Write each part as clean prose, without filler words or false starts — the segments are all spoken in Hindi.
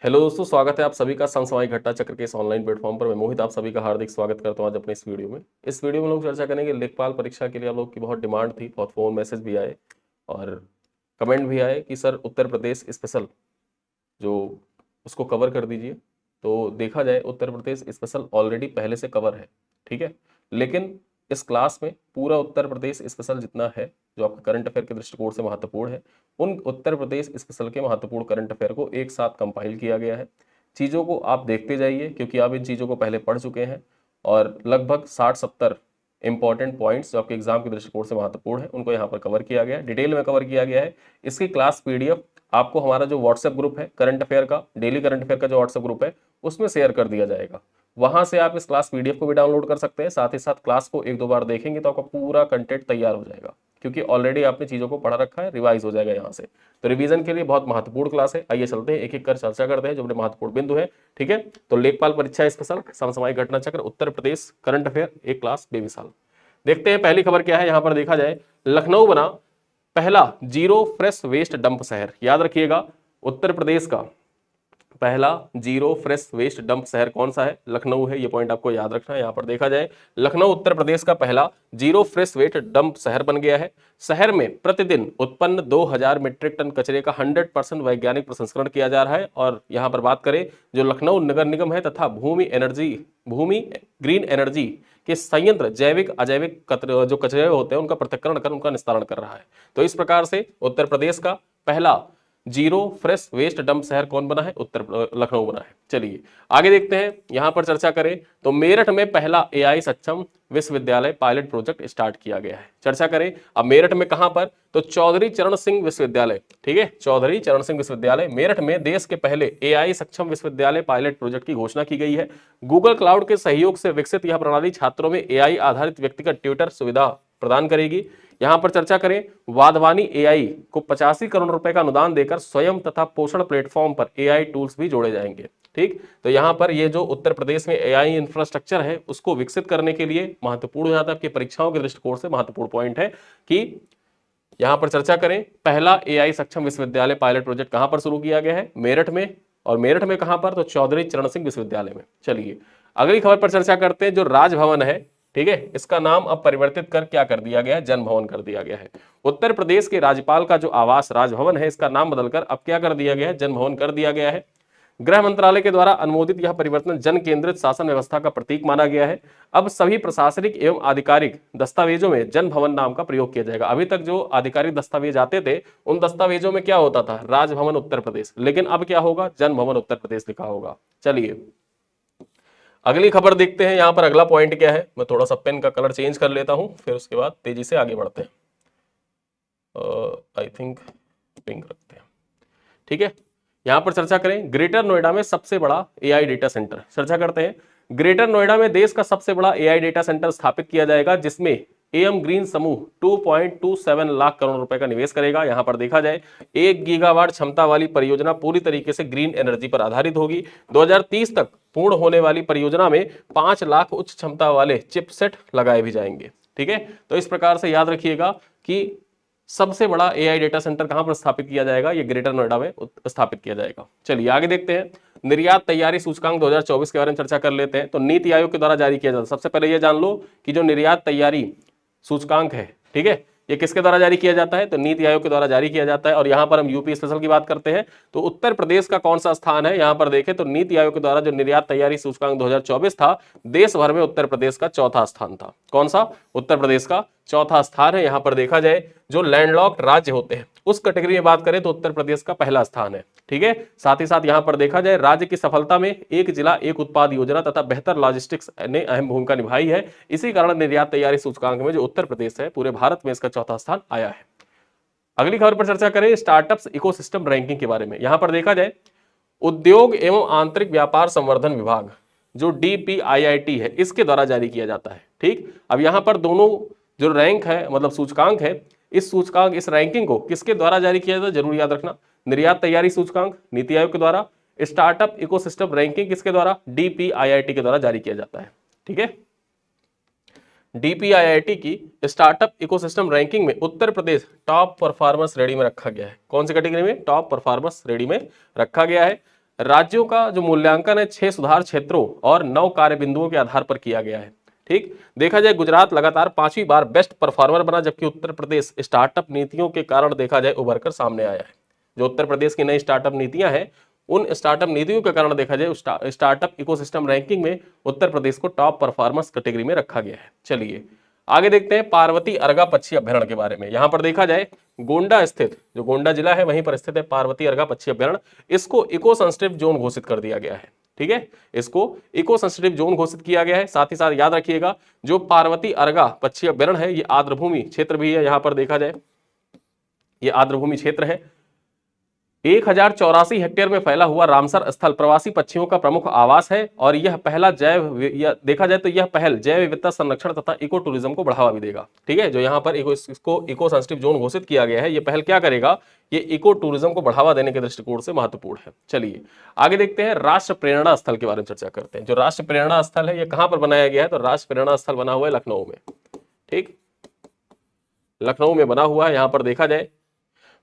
हेलो दोस्तों, स्वागत है आप सभी का समसामयिक घटना चक्र के इस ऑनलाइन प्लेटफॉर्म पर। मैं मोहित आप सभी का हार्दिक स्वागत करता हूं आज अपने इस वीडियो में। इस वीडियो में लोग चर्चा करेंगे लेखपाल परीक्षा के लिए आप लोग की बहुत डिमांड थी, बहुत फोन मैसेज भी आए और कमेंट भी आए कि सर उत्तर प्रदेश स्पेशल जो उसको कवर कर दीजिए। तो देखा जाए उत्तर प्रदेश स्पेशल ऑलरेडी पहले से कवर है, ठीक है। लेकिन इस क्लास में पूरा उत्तर प्रदेश स्पेशल जितना है जो आपके करंट अफेयर के दृष्टिकोण से महत्वपूर्ण है, उन उत्तर प्रदेश स्पेशल के महत्वपूर्ण करंट अफेयर को एक साथ कंपाइल किया गया है। चीज़ों को आप देखते जाइए क्योंकि आप इन चीज़ों को पहले पढ़ चुके हैं और लगभग 60-70 इंपॉर्टेंट पॉइंट्स जो आपके एग्जाम के दृष्टिकोण से महत्वपूर्ण है उनको यहाँ पर कवर किया गया है, डिटेल में कवर किया गया है। इसकी क्लास पीडीएफ आपको हमारा जो व्हाट्सएप ग्रुप है करंट अफेयर का, डेली करंट अफेयर का जो व्हाट्सएप ग्रुप है उसमें शेयर कर दिया जाएगा। वहां से आप इस क्लास पीडीएफ को भी डाउनलोड कर सकते हैं। साथ ही साथ क्लास को एक दो बार देखेंगे तो आपका पूरा कंटेंट तैयार हो जाएगा क्योंकि ऑलरेडी आपने चीजों को पढ़ा रखा है, रिवाइज हो जाएगा यहाँ से। तो रिवीजन के लिए बहुत महत्वपूर्ण क्लास है। आइए चलते हैं, एक एक कर चर्चा करते हैं जो बड़े महत्वपूर्ण बिंदु है, ठीक है। तो लेखपाल परीक्षा स्पेशल समसामयिक घटना चक्र उत्तर प्रदेश करंट अफेयर एक क्लास बेमिसाल। देखते हैं पहली खबर क्या है। यहां पर देखा जाए लखनऊ बना पहला जीरो फ्रेश वेस्ट डंप शहर। याद रखिएगा उत्तर प्रदेश का पहला जीरो फ्रेश वेस्ट डंप शहर कौन सा है? लखनऊ है। ये पॉइंट आपको याद रखना है। यहां पर देखा जाए लखनऊ उत्तर प्रदेश का पहला जीरो फ्रेश वेस्ट डंप शहर बन गया है। शहर में प्रतिदिन उत्पन्न 2000 मीट्रिक टन कचरे का 100% वैज्ञानिक प्रसंस्करण किया जा रहा है। और यहां पर बात करें जो लखनऊ नगर निगम है तथा भूमि ग्रीन एनर्जी के संयंत्र जैविक अजैविक जो कचरे होते हैं उनका पृथक्करण कर उनका निस्तारण कर रहा है। तो इस प्रकार से उत्तर प्रदेश का पहला जीरो फ्रेश वेस्ट डंप शहर कौन बना है? लखनऊ बना है। चलिए आगे देखते हैं। यहां पर चर्चा करें तो मेरठ में पहला एआई सक्षम विश्वविद्यालय पायलट प्रोजेक्ट स्टार्ट किया गया है। चर्चा करें अब मेरठ में कहां पर? तो चौधरी चरण सिंह विश्वविद्यालय, ठीक है, चौधरी चरण सिंह विश्वविद्यालय मेरठ में देश के पहले एआई सक्षम विश्वविद्यालय पायलट प्रोजेक्ट की घोषणा की गई है। गूगल क्लाउड के सहयोग से विकसित यह प्रणाली छात्रों में एआई आधारित व्यक्तिगत ट्यूटर सुविधा प्रदान करेगी। यहां पर चर्चा करें वाधवानी एआई को 85 करोड़ रुपए का अनुदान देकर स्वयं तथा पोषण प्लेटफॉर्म पर एआई टूल्स भी जोड़े जाएंगे। ठीक, तो यहां पर ये जो उत्तर प्रदेश में एआई इंफ्रास्ट्रक्चर है उसको विकसित करने के लिए महत्वपूर्ण हो जाता है, आपकी परीक्षाओं के दृष्टिकोण से महत्वपूर्ण पॉइंट है कि यहां पर चर्चा करें पहला एआई सक्षम विश्वविद्यालय पायलट प्रोजेक्ट कहां पर शुरू किया गया है? मेरठ में। और मेरठ में कहां पर? तो चौधरी चरण सिंह विश्वविद्यालय में। चलिए अगली खबर पर चर्चा करते हैं। जो राजभवन है, ठीक है, इसका नाम अब परिवर्तित कर क्या कर दिया गया है? जन भवन कर दिया गया है। उत्तर प्रदेश के राज्यपाल का जो आवास राजभवन है इसका नाम बदलकर अब क्या कर दिया गया है? जन भवन कर दिया गया है। गृह मंत्रालय के द्वारा अनुमोदित यह परिवर्तन जन केंद्रित शासन व्यवस्था का प्रतीक माना गया है। अब सभी प्रशासनिक एवं आधिकारिक दस्तावेजों में जन भवन नाम का प्रयोग किया जाएगा। अभी तक जो आधिकारिक दस्तावेज आते थे उन दस्तावेजों में क्या होता था? राजभवन उत्तर प्रदेश, लेकिन अब क्या होगा? जन भवन उत्तर प्रदेश लिखा होगा। चलिए अगली खबर देखते हैं। यहां पर अगला पॉइंट क्या है? मैं थोड़ा सा पेन का कलर चेंज कर लेता हूं, फिर उसके बाद तेजी से आगे बढ़ते हैं। आई थिंक पिंक रखते हैं, ठीक है। यहां पर चर्चा करें ग्रेटर नोएडा में सबसे बड़ा एआई डेटा सेंटर। चर्चा करते हैं ग्रेटर नोएडा में देश का सबसे बड़ा एआई डेटा सेंटर स्थापित किया जाएगा जिसमें एम ग्रीन समूह 2.27 लाख करोड़ रुपए का निवेश करेगा। यहां पर देखा जाए 1 गीगावाट क्षमता वाली परियोजना पूरी तरीके से ग्रीन एनर्जी पर आधारित होगी। 2030 तक पूर्ण होने वाली परियोजना में 5 लाख उच्च क्षमता वाले चिपसेट लगाए भी जाएंगे, ठीक है। तो इस प्रकार से याद रखिएगा कि सबसे बड़ा एआई डेटा सेंटर कहां पर स्थापित किया जाएगा? ये ग्रेटर नोएडा में स्थापित किया जाएगा। चलिए आगे देखते हैं। निर्यात तैयारी सूचकांक 2024 के बारे में चर्चा कर लेते हैं। तो नीति आयोग के द्वारा जारी किया जाता है। सबसे पहले ये जान लो कि जो निर्यात तैयारी सूचकांक है, ठीक है, ये किसके द्वारा जारी किया जाता है? तो नीति आयोग के द्वारा जारी किया जाता है। और यहां पर हम यूपी स्पेशल की बात करते हैं तो उत्तर प्रदेश का कौन सा स्थान है? यहां पर देखें तो नीति आयोग के द्वारा जो निर्यात तैयारी सूचकांक 2024 था, देश भर में उत्तर प्रदेश का चौथा स्थान था। कौन सा? उत्तर प्रदेश का चौथा स्थान है। यहां पर देखा जाए जो लैंडलॉक्ड राज्य होते हैं उस कैटेगरी में बात करें तो उत्तर प्रदेश का पहला स्थान है, ठीक है। साथ ही साथ यहां पर देखा जाए राज्य की सफलता में एक जिला एक उत्पाद योजना तथा बेहतर लॉजिस्टिक्स ने अहम भूमिका निभाई है। इसी कारण निर्यात तैयारी सूचकांक में जो उत्तर प्रदेश है पूरे भारत में इसका चौथा स्थान आया है। अगली खबर पर चर्चा करें स्टार्टअप्स इकोसिस्टम रैंकिंग के बारे में। यहां पर देखा जाए उद्योग एवं आंतरिक व्यापार संवर्धन विभाग जो डीपीआईआईटी है इसके द्वारा जारी किया जाता है, ठीक। अब यहां पर दोनों जो रैंक है मतलब सूचकांक है, इस रैंकिंग को किसके द्वारा जारी किया जाता है? जरूर याद रखना, निर्यात तैयारी सूचकांक नीति आयोग के द्वारा, स्टार्टअप इकोसिस्टम रैंकिंग किसके द्वारा? डीपीआईआईटी के द्वारा जारी किया जाता है, ठीक है। डीपीआईआईटी की स्टार्टअप इकोसिस्टम रैंकिंग में उत्तर प्रदेश टॉप परफॉर्मर श्रेणी में रखा गया है। कौन सी कैटेगरी में? टॉप परफॉर्मर श्रेणी में रखा गया है। राज्यों का जो मूल्यांकन है 6 सुधार क्षेत्रों और 9 कार्य बिंदुओं के आधार पर किया गया है। ठीक, देखा जाए गुजरात लगातार 5वीं बार बेस्ट परफॉर्मर बना, जबकि उत्तर प्रदेश स्टार्टअप नीतियों के कारण देखा जाए उभर कर सामने आया है। जो उत्तर प्रदेश की नई स्टार्टअप नीतियां हैं, उन स्टार्टअप नीतियों के कारण देखा जाए स्टार्टअप इकोसिस्टम रैंकिंग में उत्तर प्रदेश को टॉप परफॉर्मेंस कैटेगरी में रखा गया है। चलिए आगे देखते हैं पार्वती अर्गा पक्षी अभ्यारण्य के बारे में। यहां पर देखा जाए गोंडा स्थित, जो गोंडा जिला है वहीं पर स्थित है पार्वती अर्गा पक्षी अभ्यारण्य, इसको इको सेंसिटिव जोन घोषित कर दिया गया है। ठीक है, इसको इको सेंसिटिव जोन घोषित किया गया है। साथ ही साथ याद रखिएगा जो पार्वती अर्गा पक्षी अभ्यारण्य है ये आर्द्रभूमि क्षेत्र भी है। यहां पर देखा जाए ये आर्द्रभूमि क्षेत्र है। 1084 हेक्टेयर में फैला हुआ रामसर स्थल प्रवासी पक्षियों का प्रमुख आवास है और यह पहला देखा जाए तो यह पहल जैव विविधता संरक्षण तथा इको टूरिज्म को बढ़ावा भी देगा। ठीक है, जो यहाँ पर इसको इको सेंसिटिव जोन घोषित किया गया है, ये पहल क्या करेगा, ये इको टूरिज्म को बढ़ावा देने के दृष्टिकोण से महत्वपूर्ण है। चलिए आगे देखते हैं राष्ट्र प्रेरणा स्थल के बारे में चर्चा करते हैं। जो राष्ट्र प्रेरणा स्थल है ये कहां पर बनाया गया है, तो राष्ट्र प्रेरणा स्थल बना हुआ है लखनऊ में। ठीक, लखनऊ में बना हुआ है। यहां पर देखा जाए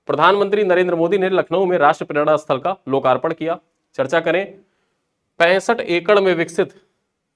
प्रधानमंत्री नरेंद्र मोदी ने लखनऊ में राष्ट्र प्रेरणा स्थल का लोकार्पण किया। चर्चा करें 65 एकड़ में विकसित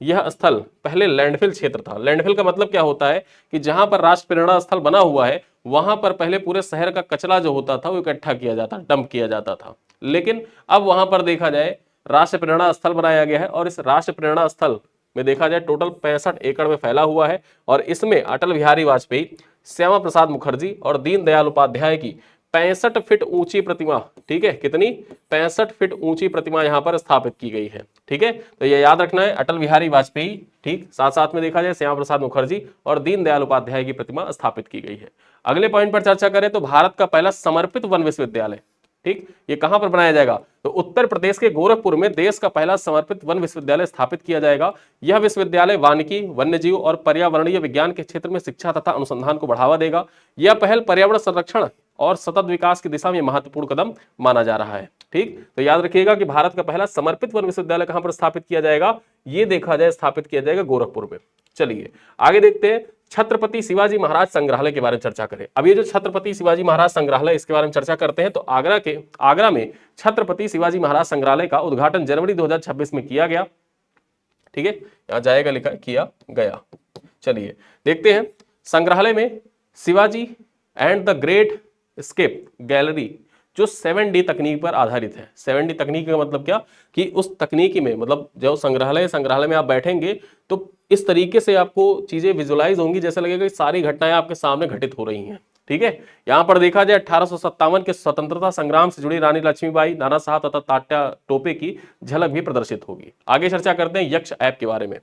यह स्थल पहले लैंडफिल क्षेत्र था। लैंडफिल का मतलब क्या होता है कि जहां पर राष्ट्र प्रेरणा स्थल बना हुआ है वहां पर पहले पूरे शहर का कचरा जो होता था वो इकट्ठा किया जाता, डंप किया जाता था, लेकिन अब वहां पर देखा जाए राष्ट्र प्रेरणा स्थल बनाया गया है और इस राष्ट्र प्रेरणा स्थल में देखा जाए टोटल 65 एकड़ में फैला हुआ है और इसमें अटल बिहारी वाजपेयी, श्यामा प्रसाद मुखर्जी और दीनदयाल उपाध्याय की 65 फीट ऊंची प्रतिमा, ठीक है, कितनी 65 फीट ऊंची प्रतिमा यहां पर स्थापित की गई है। ठीक है, तो ये याद रखना है अटल बिहारी वाजपेयी, ठीक, साथ साथ में देखा जाए श्यामा प्रसाद मुखर्जी और दीनदयाल उपाध्याय की प्रतिमा स्थापित की गई है। अगले पॉइंट पर चर्चा करें तो भारत का पहला समर्पित वन विश्वविद्यालय, ठीक, ये कहां पर बनाया जाएगा, तो उत्तर प्रदेश के गोरखपुर में देश का पहला समर्पित वन विश्वविद्यालय स्थापित किया जाएगा। यह विश्वविद्यालय वानिकी, वन्यजीव और पर्यावरणीय विज्ञान के क्षेत्र में शिक्षा तथा अनुसंधान को बढ़ावा देगा। यह पहल पर्यावरण संरक्षण और सतत विकास की दिशा में महत्वपूर्ण कदम माना जा रहा है। ठीक, तो याद रखिएगा कि भारत का पहला समर्पित वन विश्वविद्यालय कहां पर स्थापित किया जाएगा, ये देखा जाए स्थापित किया जाएगा गोरखपुर में। चलिए आगे देखते हैं छत्रपति शिवाजी महाराज संग्रहालय के बारे में चर्चा करें। अब ये जो छत्रपति शिवाजी महाराज संग्रहालय इसके बारे में चर्चा करते हैं तो आगरा में छत्रपति शिवाजी महाराज संग्रहालय का उद्घाटन जनवरी 2026 में किया गया। ठीक है, यहां जाएगा लिखा है किया गया। चलिए देखते हैं संग्रहालय में Shivaji and the great escape gallery जो 7D तकनीक पर आधारित है। 7D तकनीक का मतलब क्या कि उस तकनीकी में मतलब जो संग्रहालय में आप बैठेंगे तो इस तरीके से आपको चीजें विजुलाइज होंगी, जैसे लगेगा कि सारी घटनाएं आपके सामने घटित हो रही हैं। ठीक है, यहां पर देखा जाए 1857 के स्वतंत्रता संग्राम से जुड़ी रानी लक्ष्मीबाई, नाना साहब तथा तात्या टोपे की झलक भी प्रदर्शित होगी। आगे चर्चा करते हैं यक्ष ऐप के बारे में।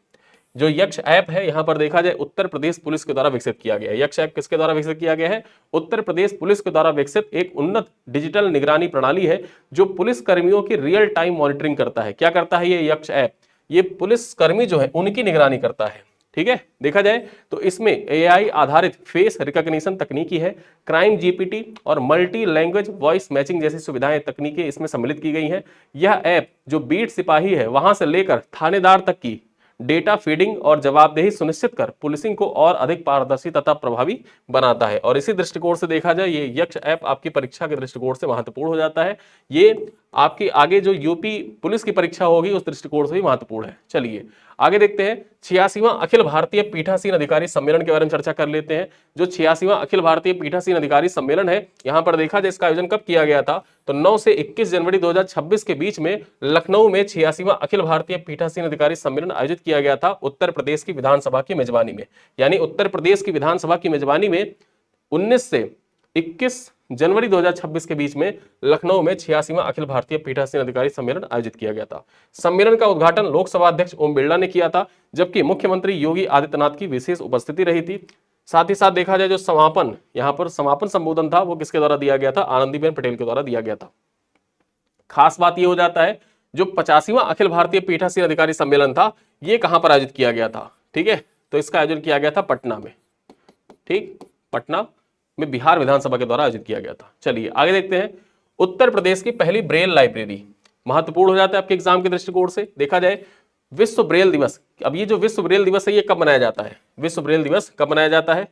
जो यक्ष ऐप है यहां पर देखा जाए उत्तर प्रदेश पुलिस के द्वारा विकसित किया गया है। यक्ष ऐप किसके द्वारा विकसित किया गया है, उत्तर प्रदेश पुलिस के द्वारा विकसित एक उन्नत डिजिटल निगरानी प्रणाली है जो पुलिस कर्मियों की रियल टाइम मॉनिटरिंग करता है। क्या करता है ये यक्ष ऐप, ये पुलिस कर्मी जो है उनकी निगरानी करता है। ठीक है, देखा जाए तो इसमें एआई आधारित फेस रिकॉग्निशन तकनीकी है, क्राइम जीपीटी और मल्टी लैंग्वेज वॉइस मैचिंग जैसी सुविधाएं तकनीकें इसमें सम्मिलित की गई हैं। यह ऐप जो बीट सिपाही है वहां से लेकर थानेदार तक की डेटा फीडिंग और जवाबदेही सुनिश्चित कर पुलिसिंग को और अधिक पारदर्शी तथा प्रभावी बनाता है। और इसी दृष्टिकोण से देखा जाए ये यक्ष ऐप आपकी परीक्षा के दृष्टिकोण से महत्वपूर्ण हो जाता है। ये आपकी आगे जो यूपी पुलिस की परीक्षा होगी उस दृष्टिकोण से भी महत्वपूर्ण है। चलिए आगे देखते हैं 86वां अखिल भारतीय पीठासीन अधिकारी सम्मेलन के बारे में चर्चा कर लेते हैं। जो 86वां अखिल भारतीय पीठासीन अधिकारी सम्मेलन है यहां पर देखा जाए इसका आयोजन कब किया गया था, तो 9 से 21 जनवरी 2026 के बीच में लखनऊ में 86वां अखिल भारतीय पीठासीन अधिकारी सम्मेलन आयोजित किया गया था उत्तर प्रदेश की विधानसभा की मेजबानी में। यानी उत्तर प्रदेश की विधानसभा की मेजबानी में 19 से 21 जनवरी 2026 के बीच में लखनऊ में 86वां अखिल भारतीय पीठासीन अधिकारी सम्मेलन आयोजित किया गया था। सम्मेलन का उद्घाटन लोकसभा अध्यक्ष ओम बिरला ने किया था, जबकि मुख्यमंत्री योगी आदित्यनाथ की विशेष उपस्थिति रही थी। साथ ही साथ देखा जाए जो समापन यहां पर समापन संबोधन था वो किसके द्वारा दिया गया था, आनंदीबेन पटेल के द्वारा दिया गया था। खास बात यह हो जाता है जो 85वां अखिल भारतीय पीठासीन अधिकारी सम्मेलन था ये कहां पर आयोजित किया गया था। ठीक है, तो इसका आयोजन किया गया था पटना में। ठीक, पटना में बिहार विधानसभा के द्वारा आयोजित किया गया था। चलिए आगे देखते हैं उत्तर प्रदेश की पहली ब्रेल लाइब्रेरी महत्वपूर्ण हो जाता है आपके एग्जाम के दृष्टिकोण से। देखा जाए विश्व ब्रेल दिवस, अब ये जो विश्व ब्रेल दिवस है ये कब मनाया जाता है, विश्व ब्रेल दिवस कब मनाया जाता है,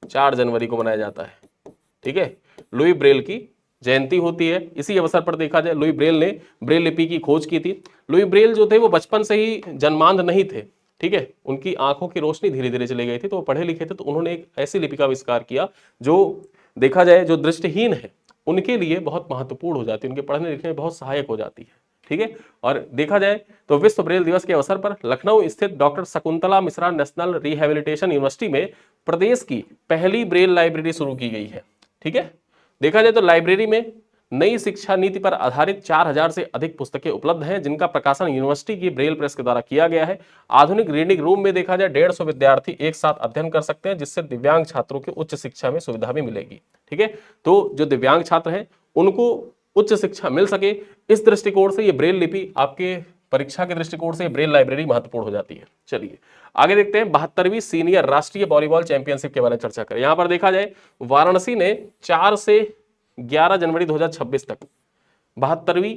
4 जनवरी को मनाया जाता है। ठीक है, लुई ब्रेल की जयंती होती है। इसी अवसर पर देखा जाए लुई ब्रेल ने ब्रेल लिपि की खोज की थी। लुई ब्रेल जो थे वो बचपन से ही जन्मांध नहीं थे, ठीक है, उनकी आंखों की रोशनी धीरे धीरे चली गई थी, तो वो पढ़े लिखे थे, तो उन्होंने एक ऐसी लिपि का आविष्कार किया जो देखा जाए जो दृष्टिहीन है उनके लिए बहुत महत्वपूर्ण हो जाती है, उनके पढ़ने लिखने में बहुत सहायक हो जाती है, ठीक है। और देखा जाए तो विश्व ब्रेल दिवस के अवसर पर लखनऊ स्थित doctor Shakuntala Mishra national rehabilitation university में प्रदेश की पहली ब्रेल लाइब्रेरी शुरू की गई है, ठीक है। देखा जाए तो लाइब्रेरी में नई शिक्षा नीति पर आधारित 4000 से अधिक पुस्तकें उपलब्ध हैं, जिनका प्रकाशन यूनिवर्सिटी की ब्रेल प्रेस के द्वारा किया गया है। आधुनिक रीडिंग रूम में देखा जाए 150 विद्यार्थी एक साथ अध्ययन कर सकते हैं, जिससे दिव्यांग छात्रों की उच्च शिक्षा में सुविधा भी मिलेगी, ठीक है। तो जो दिव्यांग छात्र हैं उनको उच्च शिक्षा मिल सके, इस दृष्टिकोण से ये ब्रेल लिपि आपके परीक्षा के दृष्टिकोण से ब्रेल लाइब्रेरी महत्वपूर्ण हो जाती है। चलिए आगे देखते हैं 72वीं सीनियर राष्ट्रीय वॉलीबॉल चैंपियनशिप के बारे में चर्चा करें। यहां पर देखा जाए वाराणसी ने 4 से 11 जनवरी 2026 तक 72वीं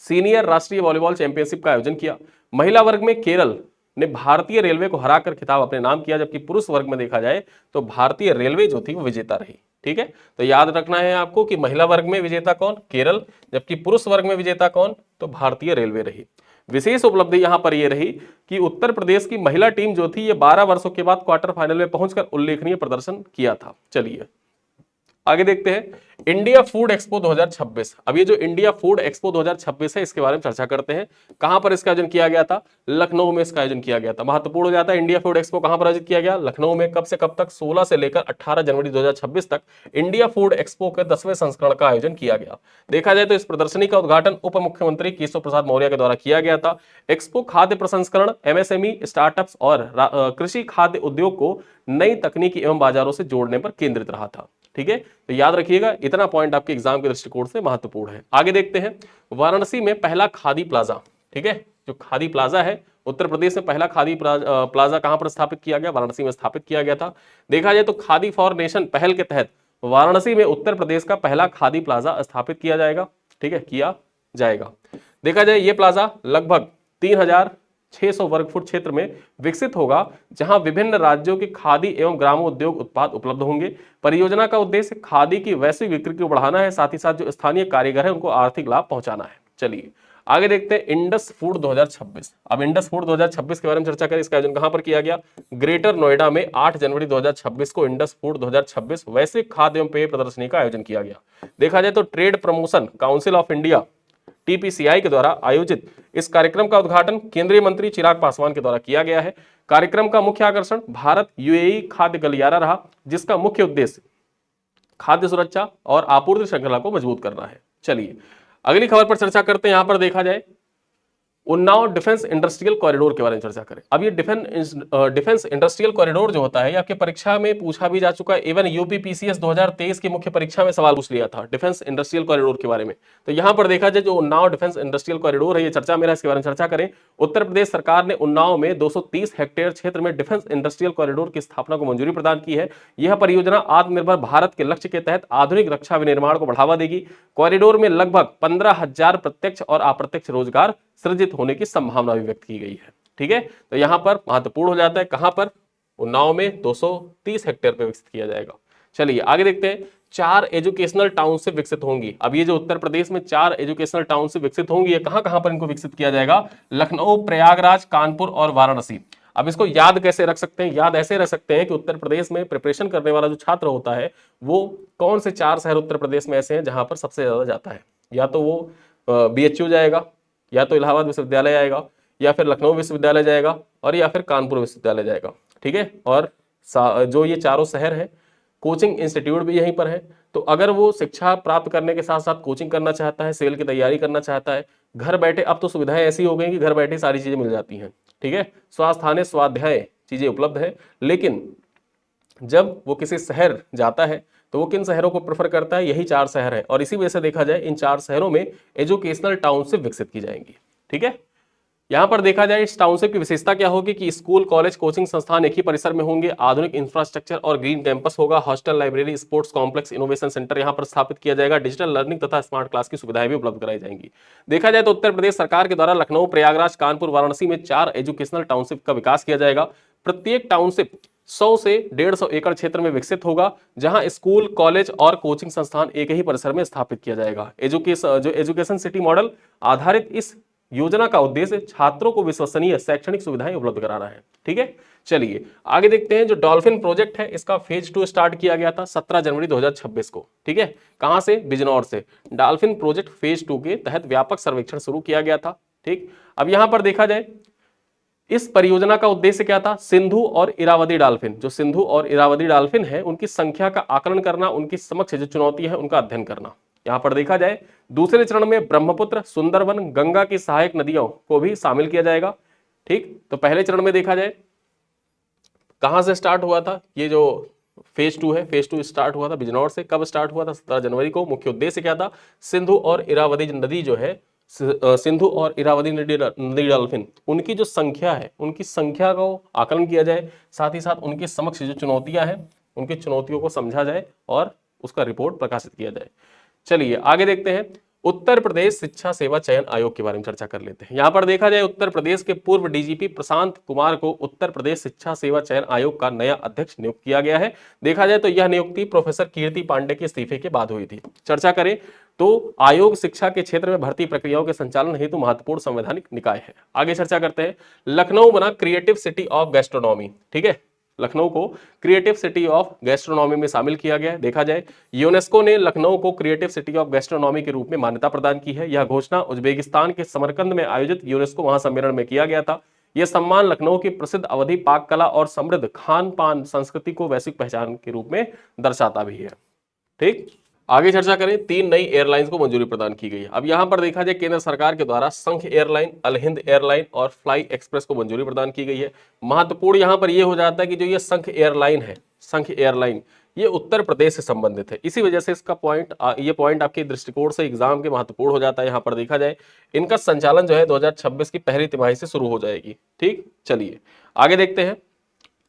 सीनियर राष्ट्रीय वॉलीबॉल चैंपियनशिप का आयोजन किया। महिला वर्ग में केरल ने भारतीय रेलवे को हराकर खिताब अपने नाम किया, जबकि पुरुष वर्ग में देखा जाए तो भारतीय रेलवे जो थी वो विजेता रही, ठीक है। तो याद रखना है आपको कि महिला वर्ग में विजेता कौन, केरल, जबकि पुरुष वर्ग में विजेता कौन, तो भारतीय रेलवे रही। विशेष उपलब्धि यहां पर यह रही कि उत्तर प्रदेश की महिला टीम जो थी ये 12 वर्षों के बाद क्वार्टर फाइनल में पहुंचकर उल्लेखनीय प्रदर्शन किया था। चलिए आगे देखते हैं इंडिया फूड एक्सपो 2026। अब ये जो इंडिया फूड एक्सपो 2026 है इसके बारे में चर्चा करते हैं। कहां पर इसका आयोजन किया गया था, लखनऊ में इसका आयोजन किया गया था। महत्वपूर्ण हो जाता है इंडिया फूड एक्सपो कहां पर आयोजित किया गया, लखनऊ में। कब से कब तक, 16 से लेकर 18 जनवरी 2026 तक इंडिया फूड एक्सपो के 10वें संस्करण का आयोजन किया गया। देखा जाए तो इस प्रदर्शनी का उद्घाटन उप मुख्यमंत्री केशव प्रसाद मौर्य के द्वारा किया गया था। एक्सपो खाद्य प्रसंस्करण, एमएसएमई, स्टार्टअप्स और कृषि खाद्य उद्योग को नई तकनीकी एवं बाजारों से जोड़ने पर केंद्रित रहा था, ठीक है। तो याद रखिएगा इतना पॉइंट आपके एग्जाम के दृष्टिकोण से महत्वपूर्ण है। आगे देखते हैं वाराणसी में पहला खादी प्लाजा, ठीक है। जो खादी प्लाजा है उत्तर प्रदेश में पहला खादी प्लाजा कहां पर स्थापित किया गया, वाराणसी में स्थापित किया गया था। देखा जाए तो खादी फॉर नेशन पहल के तहत वाराणसी में उत्तर प्रदेश का पहला खादी प्लाजा स्थापित किया जाएगा, ठीक है, किया जाएगा। देखा जाए ये प्लाजा लगभग 3600 वर्ग फुट क्षेत्र में विकसित होगा, जहां विभिन्न राज्यों के खादी एवं ग्रामोद्योग उत्पाद उपलब्ध होंगे। परियोजना का उद्देश्य खादी की वैश्विक बिक्री को बढ़ाना है, साथ ही साथ जो स्थानीय कारीगर है उनको आर्थिक लाभ पहुंचाना है। चलिए आगे देखते हैं इंडस फूड 2026। अब इंडस फूड 2026 के बारे में चर्चा करें। इसका आयोजन कहां पर किया गया, ग्रेटर नोएडा में 8 जनवरी 2026 को इंडस फूड 2026 वैश्विक खाद्य एवं पेय प्रदर्शनी का आयोजन किया गया। देखा जाए तो trade promotion council of India TPCI के द्वारा आयोजित इस कार्यक्रम का उद्घाटन केंद्रीय मंत्री चिराग पासवान के द्वारा किया गया है। कार्यक्रम का मुख्य आकर्षण भारत यूएई खाद्य गलियारा रहा, जिसका मुख्य उद्देश्य खाद्य सुरक्षा और आपूर्ति श्रृंखला को मजबूत करना है। चलिए अगली खबर पर चर्चा करते हैं। यहां पर देखा जाए उन्नाव डिफेंस इंडस्ट्रियल कॉरिडोर के बारे में चर्चा करें। अब ये डिफेंस इंडस्ट्रियल कॉरिडोर जो होता है ये आपके परीक्षा में पूछा भी जा चुका है। इवन यूपी पीसीएस 2023 की मुख्य परीक्षा में सवाल पूछ लिया था डिफेंस इंडस्ट्रियल कॉरिडोर के बारे में। तो यहां पर देखा जाए जो उन्नाव डिफेंस इंडस्ट्रियल कॉरिडोर है ये चर्चा में है, इसके बारे में चर्चा करें। उत्तर प्रदेश सरकार ने उन्नाव में 230 हेक्टेयर क्षेत्र में डिफेंस इंडस्ट्रियल कॉरिडोर की स्थापना को मंजूरी प्रदान की है। यह परियोजना आत्मनिर्भर भारत के लक्ष्य के तहत आधुनिक रक्षा विनिर्माण को बढ़ावा देगी। कॉरिडोर में लगभग 15,000 प्रत्यक्ष और अप्रत्यक्ष रोजगार सृजित होने की संभावना भी व्यक्त की गई है, ठीक है। तो यहां पर महत्वपूर्ण हो जाता है कहां पर, उन्नाव में 230 हेक्टेयर पे विकसित किया जाएगा। चलिए आगे देखते हैं 4 एजुकेशनल टाउनशिप विकसित होंगी। अब ये जो उत्तर प्रदेश में 4 एजुकेशनल टाउनशिप विकसित होंगी, ये कहां पर इनको विकसित किया जाएगा, लखनऊ, प्रयागराज, कानपुर और वाराणसी। अब इसको याद कैसे रख सकते हैं, याद ऐसे रख सकते हैं कि उत्तर प्रदेश में प्रिपरेशन करने वाला जो छात्र होता है वो कौन से 4 शहर उत्तर प्रदेश में ऐसे हैं जहां पर सबसे ज्यादा जाता है, या तो वो बीएचयू जाएगा, या तो इलाहाबाद विश्वविद्यालय आएगा, या फिर लखनऊ विश्वविद्यालय जाएगा, और या फिर कानपुर विश्वविद्यालय जाएगा, ठीक है। और जो ये चारों शहर हैं कोचिंग इंस्टीट्यूट भी यहीं पर है। तो अगर वो शिक्षा प्राप्त करने के साथ साथ कोचिंग करना चाहता है, सेल की तैयारी करना चाहता है, घर बैठे, अब तो सुविधाएं ऐसी हो गई कि घर बैठे सारी चीजें मिल जाती हैं, ठीक है। स्वास्थ्य स्वाध्याय चीजें उपलब्ध है। लेकिन जब वो किसी शहर जाता है तो वो किन शहरों को प्रेफर करता है, यही 4 शहर है। और इसी वजह से देखा जाए इन 4 शहरों में एजुकेशनल टाउनशिप विकसित की जाएंगी, ठीक है। यहां पर देखा जाए इस टाउनशिप की विशेषता क्या होगी कि स्कूल, कॉलेज, कोचिंग संस्थान एक ही परिसर में होंगे, आधुनिक इंफ्रास्ट्रक्चर और ग्रीन कैंपस होगा, hostel, library, sports complex, innovation centre यहां पर स्थापित किया जाएगा, डिजिटल लर्निंग तथा स्मार्ट क्लास की सुविधाएं भी उपलब्ध कराई जाएंगी। देखा जाए तो उत्तर प्रदेश सरकार के द्वारा लखनऊ, प्रयागराज, कानपुर, वाराणसी में 4 एजुकेशनल टाउनशिप का विकास किया जाएगा। प्रत्येक टाउनशिप 100 से 150 एकड़ क्षेत्र में विकसित होगा, जहां स्कूल, कॉलेज और कोचिंग संस्थान एक ही परिसर में स्थापित किया जाएगा। एजुकेशन सिटी मॉडल आधारित इस योजना का उद्देश्य छात्रों को विश्वसनीय शैक्षणिक सुविधाएं उपलब्ध कराना है। ठीक है, चलिए आगे देखते हैं। जो डॉल्फिन प्रोजेक्ट है, इसका फेज 2 स्टार्ट किया गया था 17 जनवरी 2026 को। ठीक है, कहां से? बिजनौर से। डॉल्फिन प्रोजेक्ट फेज 2 के तहत व्यापक सर्वेक्षण शुरू किया गया था। ठीक, अब यहां पर देखा जाए इस परियोजना का उद्देश्य क्या था? सिंधु और इरावदी डॉल्फिन, जो सिंधु और इरावदी डॉल्फिन है उनकी संख्या का आकलन करना, उनकी समक्ष जो चुनौती है उनका अध्ययन करना। यहां पर देखा जाए दूसरे चरण में ब्रह्मपुत्र, सुंदरबन, गंगा की सहायक नदियों को भी शामिल किया जाएगा। ठीक, तो पहले चरण में देखा जाए कहां से स्टार्ट हुआ था? ये जो फेज 2 है, फेज 2 स्टार्ट हुआ था बिजनौर से। कब स्टार्ट हुआ था? 17 जनवरी को। मुख्य उद्देश्य क्या था? सिंधु और इरावदी नदी जो है, सिंधु और इरावदी नदी डॉल्फिन, उनकी जो संख्या है, उनकी संख्या को आकलन किया जाए, साथ ही साथ उनके समक्ष जो चुनौतियां हैं, उनकी चुनौतियों को समझा जाए और उसका रिपोर्ट प्रकाशित किया जाए। चलिए आगे देखते हैं। उत्तर प्रदेश शिक्षा सेवा चयन आयोग के बारे में चर्चा कर लेते हैं। यहां पर देखा जाए उत्तर प्रदेश के पूर्व डीजीपी प्रशांत कुमार को उत्तर प्रदेश शिक्षा सेवा चयन आयोग का नया अध्यक्ष नियुक्त किया गया है। देखा जाए तो यह नियुक्ति प्रोफेसर कीर्ति पांडे के इस्तीफे के बाद हुई थी। चर्चा करें तो आयोग शिक्षा के क्षेत्र में भर्ती प्रक्रियाओं के संचालन हेतु महत्वपूर्ण संवैधानिक निकाय है। आगे चर्चा करते हैं। लखनऊ बना क्रिएटिव सिटी ऑफ गैस्ट्रोनॉमी। ठीक है, लखनऊ को क्रिएटिव सिटी ऑफ गैस्ट्रोनॉमी में शामिल किया गया है। देखा जाए यूनेस्को ने लखनऊ को क्रिएटिव सिटी ऑफ गैस्ट्रोनॉमी के रूप में मान्यता प्रदान की है। यह घोषणा उज्बेकिस्तान के समरकंद में आयोजित यूनेस्को महासम्मेलन में किया गया था। यह सम्मान लखनऊ की प्रसिद्ध अवधी पाक कला और समृद्ध खान पान संस्कृति को वैश्विक पहचान के रूप में दर्शाता भी है। ठीक, आगे चर्चा करें। 3 नई एयरलाइंस को मंजूरी प्रदान की गई है। अब यहां पर देखा जाए केंद्र सरकार के द्वारा संघ एयरलाइन, अल हिंद एयरलाइन और फ्लाई एक्सप्रेस को मंजूरी प्रदान की गई है। महत्वपूर्ण यहां पर यह हो जाता है कि जो ये संघ एयरलाइन है, संघ एयरलाइन, ये उत्तर प्रदेश से संबंधित है। इसी वजह से इसका पॉइंट आपके दृष्टिकोण से एग्जाम के महत्वपूर्ण हो जाता है। यहां पर देखा जाए इनका संचालन जो है 2026 की पहली तिमाही से शुरू हो जाएगी। ठीक, चलिए आगे देखते हैं।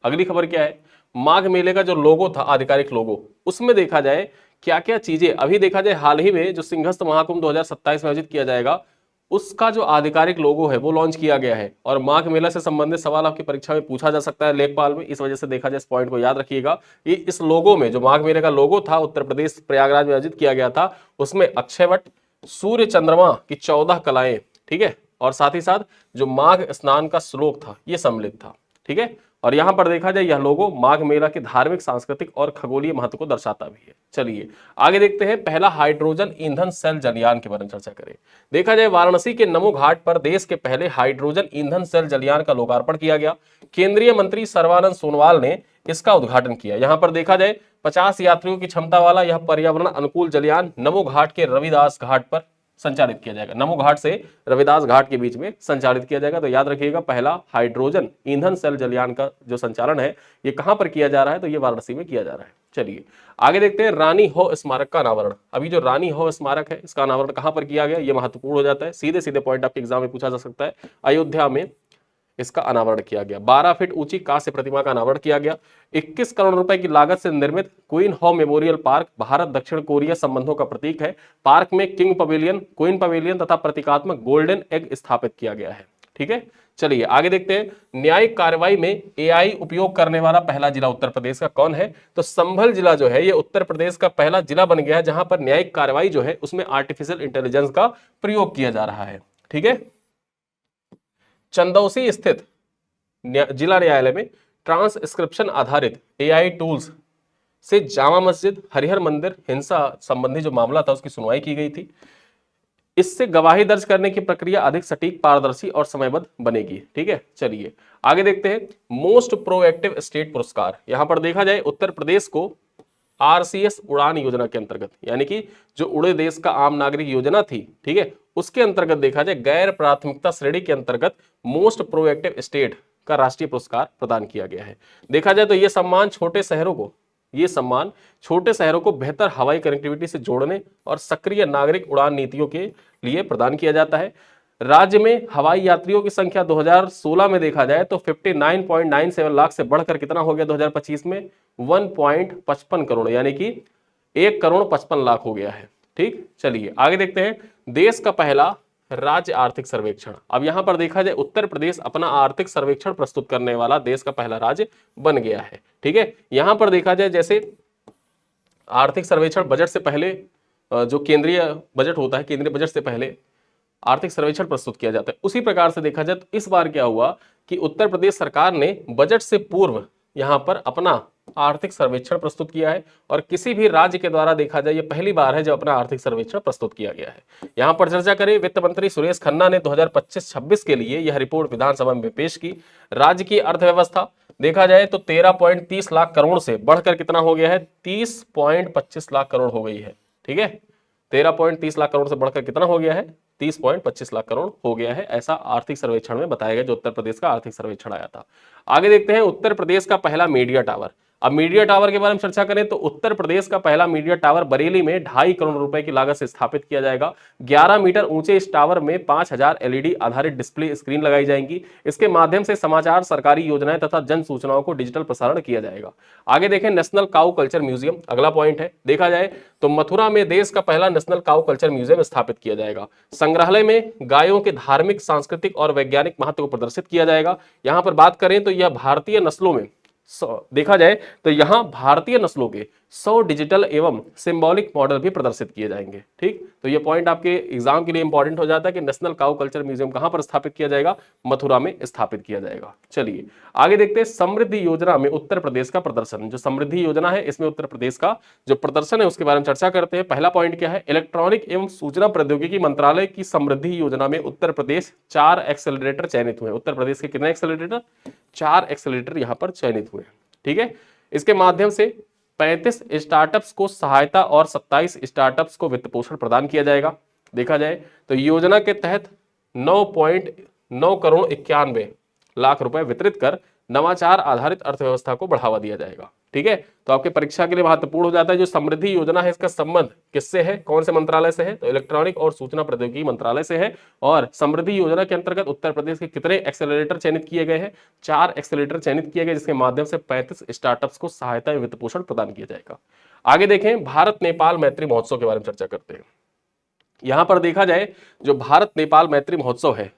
अगली खबर क्या है? माघ मेले का जो लोगो था, आधिकारिक लोगो, उसमें देखा जाए क्या क्या चीजें, अभी देखा जाए हाल ही में जो सिंहस्थ महाकुंभ 2027 में आयोजित किया जाएगा, उसका जो आधिकारिक लोगो है वो लॉन्च किया गया है। और माघ मेला से संबंधित सवाल आपकी परीक्षा में पूछा जा सकता है लेखपाल में। इस वजह से देखा जाए इस पॉइंट को याद रखिएगा कि इस लोगो में, जो माघ मेले का लोगो था उत्तर प्रदेश प्रयागराज में आयोजित किया गया था, उसमें अक्षयवट, सूर्य चंद्रमा की 14 कलाएं, ठीक है, और साथ ही साथ जो माघ स्नान का श्लोक था ये सम्मिलित था। ठीक है, और यहां पर देखा जाए यह लोगो माघ मेला के धार्मिक, सांस्कृतिक और खगोलीय महत्व को दर्शाता भी है। चलिए आगे देखते हैं। पहला हाइड्रोजन ईंधन सेल जलयान के बारे में चर्चा करें। देखा जाए वाराणसी के नमो घाट पर देश के पहले हाइड्रोजन ईंधन सेल जलयान का लोकार्पण किया गया। केंद्रीय मंत्री सर्बानंद सोनोवाल ने इसका उद्घाटन किया। यहां पर देखा जाए 50 यात्रियों की क्षमता वाला यह पर्यावरण अनुकूल जलयान नमो घाट के रविदास घाट पर संचालित किया जाएगा। नमो घाट से रविदास घाट के बीच में संचालित किया जाएगा। तो याद रखिएगा पहला हाइड्रोजन ईंधन सेल जलयान का जो संचालन है ये कहां पर किया जा रहा है? तो ये वाराणसी में किया जा रहा है। चलिए आगे देखते हैं। रानी हो स्मारक का अनावरण। अभी जो रानी हो स्मारक है इसका अनावरण कहां पर किया गया? ये महत्वपूर्ण हो जाता है। सीधे सीधे पॉइंट आपके एग्जाम में पूछा जा सकता है। अयोध्या में इसका अनावरण किया गया। 12 फीट ऊंची कांस्य प्रतिमा का अनावरण किया गया। 21 करोड़ रुपए की लागत से निर्मित क्वीन हो मेमोरियल पार्क भारत दक्षिण कोरिया संबंधों का प्रतीक है। पार्क में किंग पवेलियन, क्वीन पवेलियन तथा प्रतीकात्मक गोल्डन एग स्थापित किया गया है। ठीक है, चलिए आगे देखते हैं। न्यायिक कार्रवाई में एआई उपयोग करने वाला पहला जिला उत्तर प्रदेश का कौन है? तो संभल जिला जो है ये उत्तर प्रदेश का पहला जिला बन गया है जहां पर न्यायिक कार्रवाई जो है उसमें आर्टिफिशियल इंटेलिजेंस का प्रयोग किया जा रहा है। ठीक है, चंदौसी स्थित जिला न्यायालय में ट्रांसक्रिप्शन आधारित एआई टूल्स से जामा मस्जिद, हरिहर मंदिर हिंसा संबंधी जो मामला था उसकी सुनवाई की गई थी। इससे गवाही दर्ज करने की प्रक्रिया अधिक सटीक, पारदर्शी और समयबद्ध बनेगी। ठीक है, चलिए आगे देखते हैं। मोस्ट प्रोएक्टिव स्टेट पुरस्कार। यहां पर देखा जाए उत्तर प्रदेश को आरसीएस उड़ान योजना के अंतर्गत, यानी कि जो उड़े देश का आम नागरिक योजना थी, ठीक है, उसके अंतर्गत देखा जाए गैर प्राथमिकता श्रेणी के अंतर्गत मोस्ट प्रोएक्टिव स्टेट का राष्ट्रीय पुरस्कार प्रदान किया गया है। देखा जाए तो यह सम्मान छोटे शहरों को बेहतर हवाई कनेक्टिविटी से जोड़ने और सक्रिय नागरिक उड़ान नीतियों के लिए प्रदान किया जाता है। राज्य में हवाई यात्रियों की संख्या 2016 में देखा जाए तो 59.97 लाख से बढ़कर कितना हो गया 2025 में? 1.55 करोड़, यानी कि 1 करोड़ 55 लाख हो गया है। ठीक, चलिए आगे देखते हैं। देश का पहला राज्य आर्थिक सर्वेक्षण। अब यहां पर देखा जाए उत्तर प्रदेश अपना आर्थिक सर्वेक्षण प्रस्तुत करने वाला देश का पहला राज्य बन गया है। ठीक है, यहां पर देखा जाए जैसे आर्थिक सर्वेक्षण बजट से पहले जो केंद्रीय बजट होता है, केंद्रीय बजट से पहले आर्थिक सर्वेक्षण प्रस्तुत किया जाता है, उसी प्रकार से देखा जाए तो इस बार क्या हुआ कि उत्तर प्रदेश सरकार ने बजट से पूर्व यहां पर अपना आर्थिक सर्वेक्षण प्रस्तुत किया है और किसी भी राज्य के द्वारा देखा जाए ये पहली बार है जब अपना आर्थिक सर्वेक्षण प्रस्तुत किया गया है। यहां पर चर्चा करें, वित्त मंत्री सुरेश खन्ना ने 2025-26 के लिए यह रिपोर्ट विधानसभा में पेश की। राज्य की अर्थव्यवस्था देखा जाए तो 13.30 लाख करोड़ से बढ़कर कितना हो गया है, 30.25 लाख करोड़ हो गई है। ठीक है, 13.30 लाख करोड़ से बढ़कर कितना हो गया है, 30.25 लाख करोड़ हो गया है, ऐसा आर्थिक सर्वेक्षण में बताया गया जो उत्तर प्रदेश का आर्थिक सर्वेक्षण आया था। आगे देखते हैं उत्तर प्रदेश का पहला मीडिया टावर। अब मीडिया टावर के बारे में चर्चा करें तो उत्तर प्रदेश का पहला मीडिया टावर बरेली में 2.5 करोड़ रुपए की लागत से स्थापित किया जाएगा। 11 मीटर ऊंचे इस टावर में 5000 एलईडी आधारित डिस्प्ले स्क्रीन लगाई जाएंगी। इसके माध्यम से समाचार, सरकारी योजनाएं तथा जन सूचनाओं को डिजिटल प्रसारण किया जाएगा। आगे देखें नेशनल काउ कल्चर म्यूजियम, अगला पॉइंट है। देखा जाए तो मथुरा में देश का पहला नेशनल काउ कल्चर म्यूजियम स्थापित किया जाएगा। संग्रहालय में गायों के धार्मिक, सांस्कृतिक और वैज्ञानिक महत्व को प्रदर्शित किया जाएगा। यहां पर बात करें तो यह भारतीय नस्लों में देखा जाए तो यहां भारतीय नस्लों के 100 डिजिटल एवं सिंबॉलिक मॉडल भी प्रदर्शित किए जाएंगे। ठीक, तो ये पॉइंट आपके एग्जाम के लिए इंपॉर्टेंट हो जाता है कि नेशनल काउ कल्चर म्यूजियम कहां पर स्थापित किया जाएगा, मथुरा में स्थापित किया जाएगा। चलिए आगे देखते हैं समृद्धि योजना में उत्तर प्रदेश का प्रदर्शन। जो समृद्धि योजना है इसमें उत्तर प्रदेश का जो प्रदर्शन है उसके बारे में चर्चा करते हैं। पहला पॉइंट क्या है, इलेक्ट्रॉनिक एवं सूचना प्रौद्योगिकी मंत्रालय की समृद्धि योजना में उत्तर प्रदेश 4 एक्सेलरेटर चयनित हुए। उत्तर प्रदेश के कितने एक्सेलरेटर, 4 एक्सेलरेटर यहां पर चयनित हुए। ठीक है, इसके माध्यम से 35 स्टार्टअप्स को सहायता और 27 स्टार्टअप्स को वित्त पोषण प्रदान किया जाएगा। देखा जाए तो योजना के तहत 9.9 करोड़ 91 लाख रुपए वितरित कर नवाचार आधारित अर्थव्यवस्था को बढ़ावा दिया जाएगा। ठीक है, तो आपके परीक्षा के लिए महत्वपूर्ण हो जाता है जो समृद्धि योजना है इसका संबंध किससे है, कौन से मंत्रालय से है, तो इलेक्ट्रॉनिक और सूचना प्रौद्योगिकी मंत्रालय से है। और समृद्धि योजना के अंतर्गत उत्तर प्रदेश के कितने एक्सेलरेटर चयनित किए गए हैं, 4 एक्सेलरेटर चयनित किए गए जिसके माध्यम से 35 स्टार्टअप्स को सहायता एवं वित्त पोषण प्रदान किया जाएगा। आगे देखें भारत नेपाल मैत्री महोत्सव के बारे में चर्चा करते हैं। यहां पर देखा जाए जो भारत नेपाल मैत्री महोत्सव है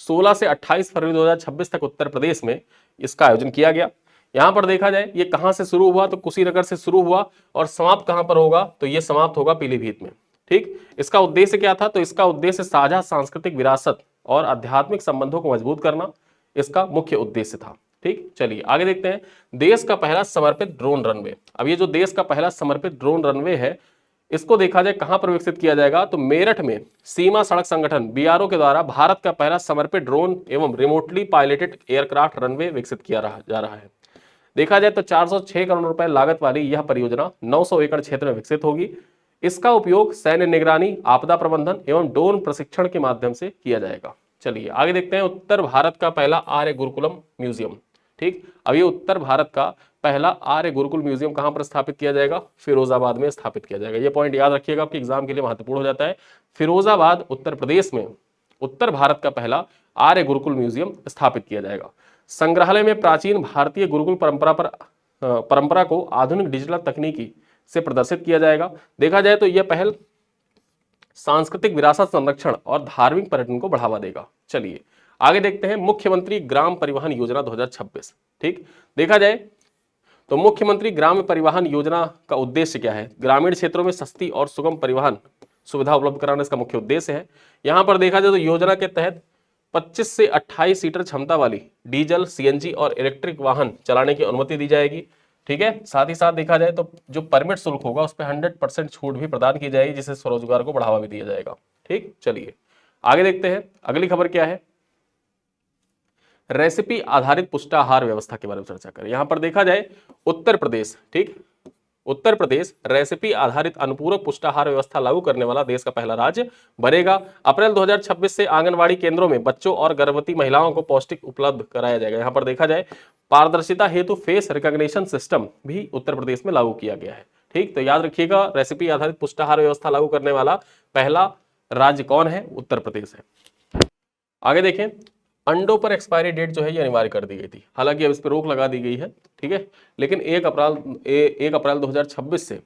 16 से 28 फरवरी 2026 तक उत्तर प्रदेश में इसका आयोजन किया गया। यहां पर देखा जाए ये कहां से शुरू हुआ, तो कुशीनगर से शुरू हुआ और समाप्त कहां पर होगा, तो ये समाप्त होगा पीलीभीत में। ठीक, इसका उद्देश्य क्या था, तो इसका उद्देश्य साझा सांस्कृतिक विरासत और आध्यात्मिक संबंधों को मजबूत करना इसका मुख्य उद्देश्य था। ठीक, चलिए आगे देखते हैं देश का पहला समर्पित ड्रोन रनवे। अब ये जो देश का पहला समर्पित ड्रोन रनवे है इसको देखा जाए कहां पर विकसित किया जाएगा, तो मेरठ में सीमा सड़क संगठन बीआरओ के द्वारा भारत का पहला समर्पित ड्रोन एवं रिमोटली पायलटेड एयरक्राफ्ट रनवे विकसित किया जा रहा है। देखा जाए तो 406 करोड़ रुपए लागत वाली यह परियोजना 900 एकड़ क्षेत्र में विकसित होगी। इसका उपयोग सैन्य निगरानी, आपदा प्रबंधन एवं ड्रोन प्रशिक्षण के माध्यम से किया जाएगा। चलिए आगे देखते हैं उत्तर भारत का पहला आर्य गुरुकुलम म्यूजियम। ठीक, अब ये उत्तर भारत का पहला आर्य गुरुकुल म्यूजियम कहां पर स्थापित किया जाएगा, फिरोजाबाद में स्थापित किया जाएगा। ये पॉइंट याद रखिएगा, आपके एग्जाम के लिए महत्वपूर्ण हो जाता है। फिरोजाबाद उत्तर प्रदेश में उत्तर भारत का पहला आर्य गुरुकुल म्यूजियम स्थापित किया जाएगा। संग्रहालय में प्राचीन भारतीय गुरुकुल परंपरा को आधुनिक डिजिटल तकनीकी से प्रदर्शित किया जाएगा। देखा जाए तो यह पहल सांस्कृतिक विरासत संरक्षण और धार्मिक पर्यटन को बढ़ावा देगा। चलिए आगे देखते हैं मुख्यमंत्री ग्राम परिवहन योजना 2026। ठीक, देखा जाए तो मुख्यमंत्री ग्राम परिवहन योजना का उद्देश्य क्या है, ग्रामीण क्षेत्रों में सस्ती और सुगम परिवहन सुविधा उपलब्ध कराना इसका मुख्य उद्देश्य है। यहां पर देखा जाए तो योजना के तहत 25 से 28 सीटर क्षमता वाली डीजल, सीएनजी और इलेक्ट्रिक वाहन चलाने की अनुमति दी जाएगी। ठीक है, साथ ही साथ देखा जाए तो जो परमिट शुल्क होगा उस पर 100% छूट भी प्रदान की जाएगी जिससे स्वरोजगार को बढ़ावा भी दिया जाएगा। ठीक, चलिए आगे देखते हैं अगली खबर क्या है, रेसिपी आधारित पुष्टाहार व्यवस्था के बारे में चर्चा करें। यहां पर देखा जाए उत्तर प्रदेश, ठीक, उत्तर प्रदेश रेसिपी आधारित अनुपूरक पुष्टाहार व्यवस्था लागू करने वाला देश का पहला राज्य बनेगा। अप्रैल 2026 से आंगनवाड़ी केंद्रों में बच्चों और गर्भवती महिलाओं को पौष्टिक उपलब्ध कराया जाएगा। यहां पर देखा जाए पारदर्शिता हेतु फेस रिकॉग्निशन सिस्टम भी उत्तर प्रदेश में लागू किया गया है। ठीक, तो याद रखिएगा रेसिपी आधारित पुष्टाहार व्यवस्था लागू करने वाला पहला राज्य कौन है, उत्तर प्रदेश है। आगे देखें अंडों पर एक्सपायरी डेट जो है ये अनिवार्य कर दी गई थी, हालांकि अब इस पर रोक लगा दी गई है। ठीक है, लेकिन 1 अप्रैल 2026 से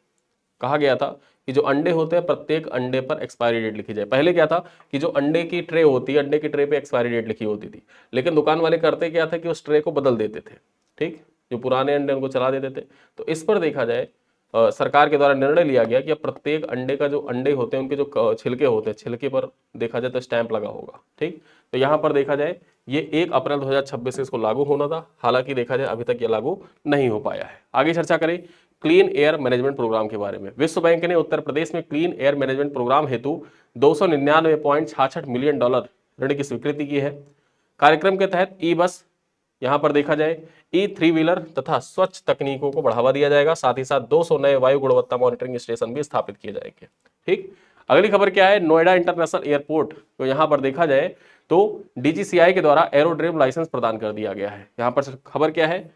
कहा गया था कि जो अंडे होते हैं प्रत्येक अंडे पर एक्सपायरी डेट लिखी जाए। पहले क्या था कि जो अंडे की ट्रे होती है, अंडे की ट्रे पे एक्सपायरी डेट लिखी होती थी, लेकिन दुकान वाले करते क्या था कि उस ट्रे को बदल देते थे, ठीक, जो पुराने अंडे उनको चला देते थे। तो इस पर देखा जाए सरकार के द्वारा निर्णय लिया गया कि अब प्रत्येक अंडे का जो अंडे होते हैं उनके जो छिलके होते हैं, छिलके पर देखा जाए तो स्टैंप लगा होगा, ठीक। तो यहाँ पर देखा जाए ये 1 अप्रैल 2026 से इसको लागू होना था, हालांकि देखा जाए अभी तक ये लागू नहीं हो पाया है। आगे चर्चा करें क्लीन एयर मैनेजमेंट प्रोग्राम के बारे में। विश्व बैंक ने उत्तर प्रदेश में क्लीन एयर मैनेजमेंट प्रोग्राम हेतु 299.66 मिलियन डॉलर ऋण की स्वीकृति की है। कार्यक्रम के तहत ई बस, यहां पर देखा जाए ई 3 व्हीलर तथा स्वच्छ तकनीकों को बढ़ावा दिया जाएगा। साथ ही साथ 200 नए वायु गुणवत्ता मॉनिटरिंग स्टेशन भी स्थापित किए जाएंगे, ठीक। अगली खबर क्या है, नोएडा इंटरनेशनल एयरपोर्ट को यहां पर देखा जाए तो डीजीसीआई के द्वारा एरोड्रोम लाइसेंस प्रदान कर दिया गया है। यहां पर खबर क्या है,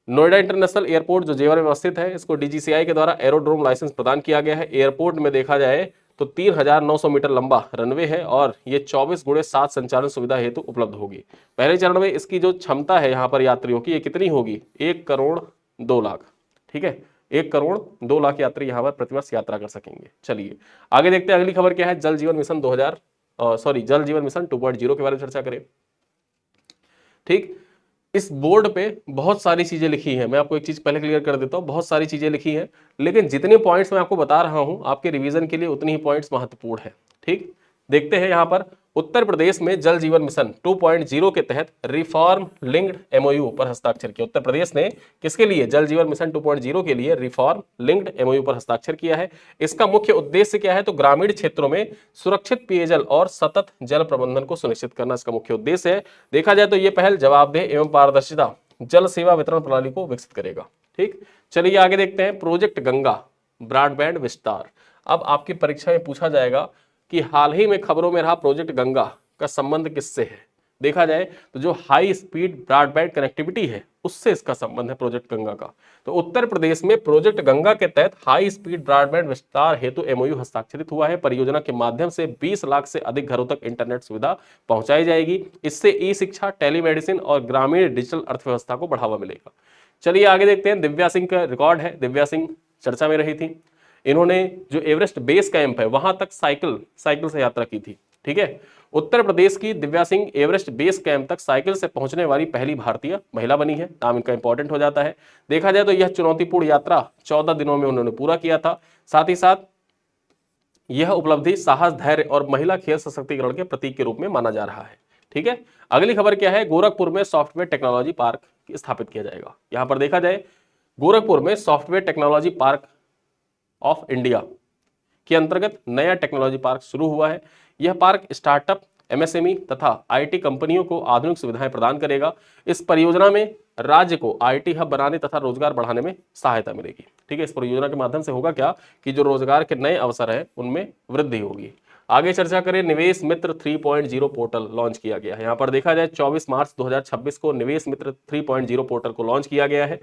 नोएडा इंटरनेशनल एयरपोर्ट जो जेवर में स्थित है, इसको डीजीसीआई के द्वारा एरोड्रोम लाइसेंस प्रदान किया गया है। एयरपोर्ट में देखा जाए तो 3,900 मीटर लंबा रनवे है और ये 24x7 संचालन सुविधा हेतु उपलब्ध होगी। पहले चरण में इसकी जो क्षमता है यहाँ पर यात्रियों की, ये कितनी होगी, 1 करोड़ 2 लाख, ठीक है, 1 करोड़ 2 लाख यात्री यहाँ पर प्रतिवर्ष यात्रा कर सकेंगे। चलिए आगे देखते हैं अगली खबर क्या है, जल जीवन मिशन 2.0 के बारे में चर्चा करें, ठीक। इस बोर्ड पे बहुत सारी चीजें लिखी हैं, मैं आपको एक चीज पहले क्लियर कर देता हूं, बहुत सारी चीजें लिखी हैं, लेकिन जितने पॉइंट्स मैं आपको बता रहा हूं आपके रिवीजन के लिए उतनी ही पॉइंट्स महत्वपूर्ण है, ठीक। देखते हैं यहां पर उत्तर प्रदेश में जल जीवन मिशन 2.0 के तहत रिफॉर्म लिंक्ड एमओयू पर हस्ताक्षर किया। उत्तर प्रदेश ने किसके लिए, जल जीवन मिशन 2.0 के लिए रिफॉर्म लिंक्ड एमओयू पर हस्ताक्षर किया है। इसका मुख्य उद्देश्य क्या है, तो ग्रामीण क्षेत्रों में सुरक्षित पेयजल और सतत जल प्रबंधन को सुनिश्चित करना इसका मुख्य उद्देश्य है। देखा जाए तो यह पहल जवाबदेह एवं पारदर्शिता जल सेवा वितरण प्रणाली को विकसित करेगा, ठीक। चलिए आगे देखते हैं प्रोजेक्ट गंगा ब्रॉडबैंड विस्तार। अब आपकी परीक्षा में पूछा जाएगा कि हाल ही में खबरों में रहा प्रोजेक्ट गंगा का संबंध किससे है। देखा जाए तो जो हाई स्पीड ब्रॉडबैंड कनेक्टिविटी है उससे इसका संबंध है प्रोजेक्ट गंगा का। तो उत्तर प्रदेश में प्रोजेक्ट गंगा के तहत हाई स्पीड ब्रॉडबैंड विस्तार हेतु एमओयू हस्ताक्षरित हुआ है। परियोजना के माध्यम से 20 लाख से अधिक घरों तक इंटरनेट सुविधा पहुंचाई जाएगी। इससे ई शिक्षा, टेलीमेडिसिन और ग्रामीण डिजिटल अर्थव्यवस्था को बढ़ावा मिलेगा। चलिए आगे देखते हैं, दिव्या सिंह का रिकॉर्ड है, दिव्या सिंह चर्चा में रही थी। इन्होंने जो एवरेस्ट बेस कैंप है वहां तक साइकिल से यात्रा की थी, ठीक है। उत्तर प्रदेश की Divya Singh Everest base camp तक साइकिल से पहुंचने वाली पहली भारतीय महिला बनी है। नाम इनका इंपॉर्टेंट हो जाता है। देखा जाए तो यह चुनौतीपूर्ण यात्रा 14 दिनों में उन्होंने पूरा किया था। साथ ही साथ यह उपलब्धि साहस, धैर्य और महिला खेल सशक्तिकरण के प्रतीक के रूप में माना जा रहा है, ठीक है। अगली खबर क्या है, गोरखपुर में सॉफ्टवेयर टेक्नोलॉजी पार्क स्थापित किया जाएगा। यहां पर देखा जाए गोरखपुर में software technology park of India के अंतर्गत नया टेक्नोलॉजी पार्क शुरू हुआ है। यह पार्क स्टार्टअप, एमएसएमई तथा आईटी कंपनियों को आधुनिक सुविधाएं प्रदान करेगा। इस परियोजना में राज्य को आईटी हब बनाने तथा रोजगार बढ़ाने में सहायता मिलेगी, ठीक है। इस परियोजना के माध्यम से होगा क्या कि जो रोजगार के नए अवसर है उनमें वृद्धि होगी। आगे चर्चा करें, निवेश मित्र 3.0 पोर्टल लॉन्च किया गया है। यहां पर देखा जाए 24 मार्च 2026 को निवेश मित्र 3.0 पोर्टल को लॉन्च किया गया है।